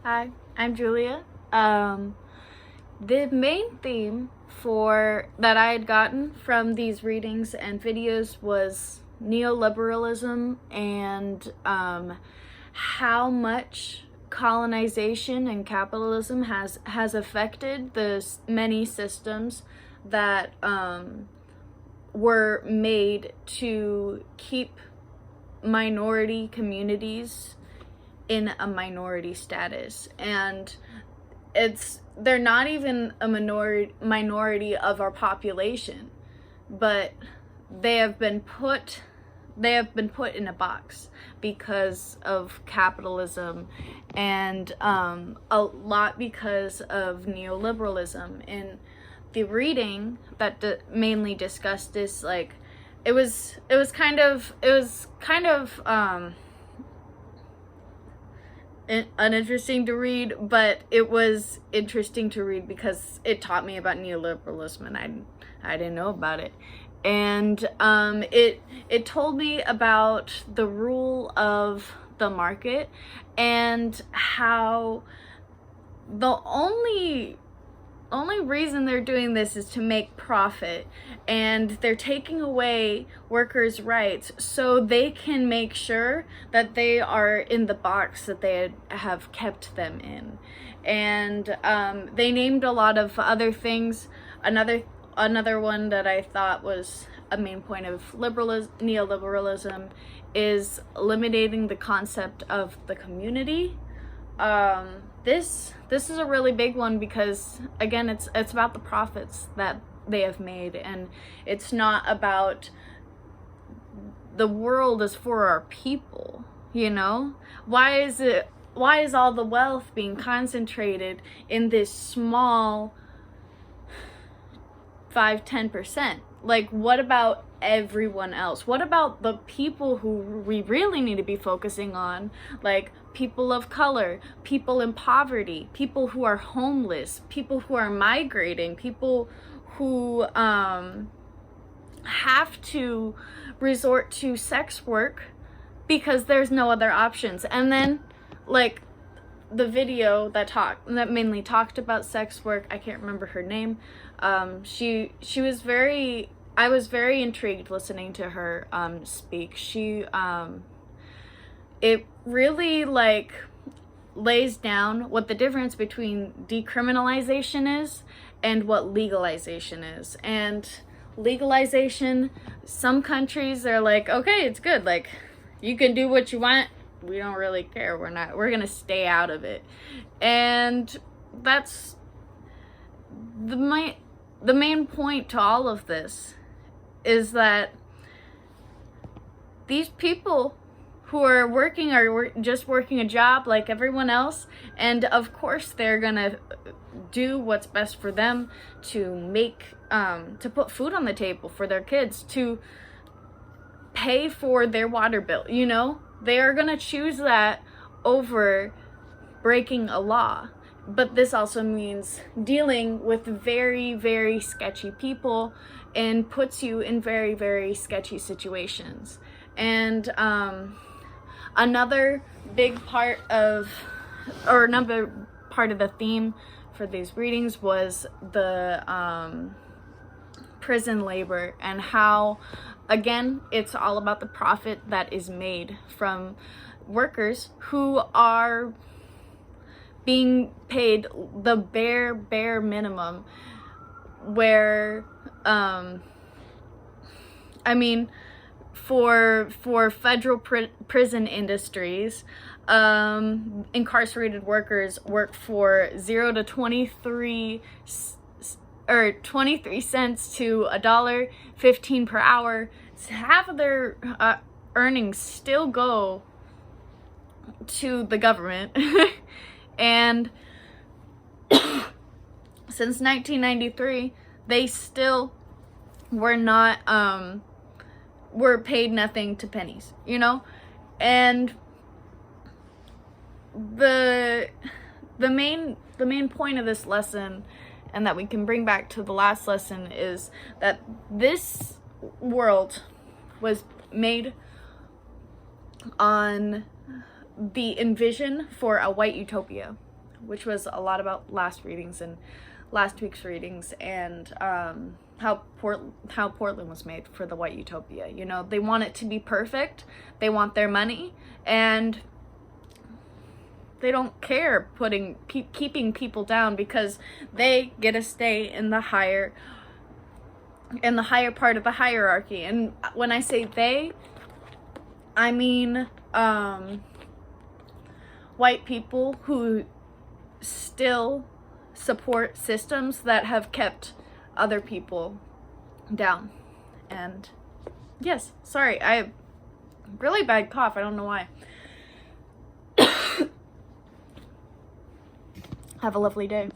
Hi, I'm Julia. The main theme that I had gotten from these readings and videos was neoliberalism and how much colonization and capitalism has affected the many systems that were made to keep minority communities in a minority status. And they're not even a minority of our population, but they have been put in a box because of capitalism, and a lot because of neoliberalism. And the reading that mainly discussed this, like, it was kind of uninteresting to read, but it was interesting to read because it taught me about neoliberalism, and I didn't know about it. And it told me about the rule of the market and how the only reason they're doing this is to make profit, and they're taking away workers' rights so they can make sure that they are in the box that they have kept them in. And they named a lot of other things. Another one that I thought was a main point of neoliberalism is eliminating the concept of the community. This is a really big one because, again, it's about the profits that they have made, and it's not about the world is for our people, you know? Why is all the wealth being concentrated in this small 5-10%? Like, what about everyone else? What about the people who we really need to be focusing on, like people of color, people in poverty, people who are homeless, people who are migrating, people who have to resort to sex work because there's no other options? And then, like, the video that mainly talked about sex work, I can't remember her name. She was very, I was very intrigued listening to her speak. It really, like, lays down what the difference between decriminalization is and what legalization is. And legalization, some countries are like, okay, it's good, like, you can do what you want, we don't really care, we're gonna stay out of it. And that's the main point to all of this, is that these people who are working are just working a job like everyone else, and of course they're gonna do what's best for them to put food on the table for their kids, to pay for their water bill, you know? They are gonna choose that over breaking a law. But this also means dealing with very, very sketchy people, and puts you in very, very sketchy situations. And another part of the theme for these readings was the prison labor, and how, again, it's all about the profit that is made from workers who are being paid the bare minimum, where I mean, for federal prison industries, incarcerated workers work for 0 to 23 cents to $1.15 per hour. So half of their earnings still go to the government. And since 1993, they still were paid nothing to pennies, you know? And the main point of this lesson, and that we can bring back to the last lesson, is that this world was made on the envision for a white utopia. which was a lot about last week's readings, and how Portland was made for the white utopia. You know, they want it to be perfect, they want their money, and they don't care keeping people down because they get to stay in the higher part of the hierarchy. And when I say they, I mean white people who still support systems that have kept other people down. And yes, sorry, I have really bad cough. I don't know why. Have a lovely day.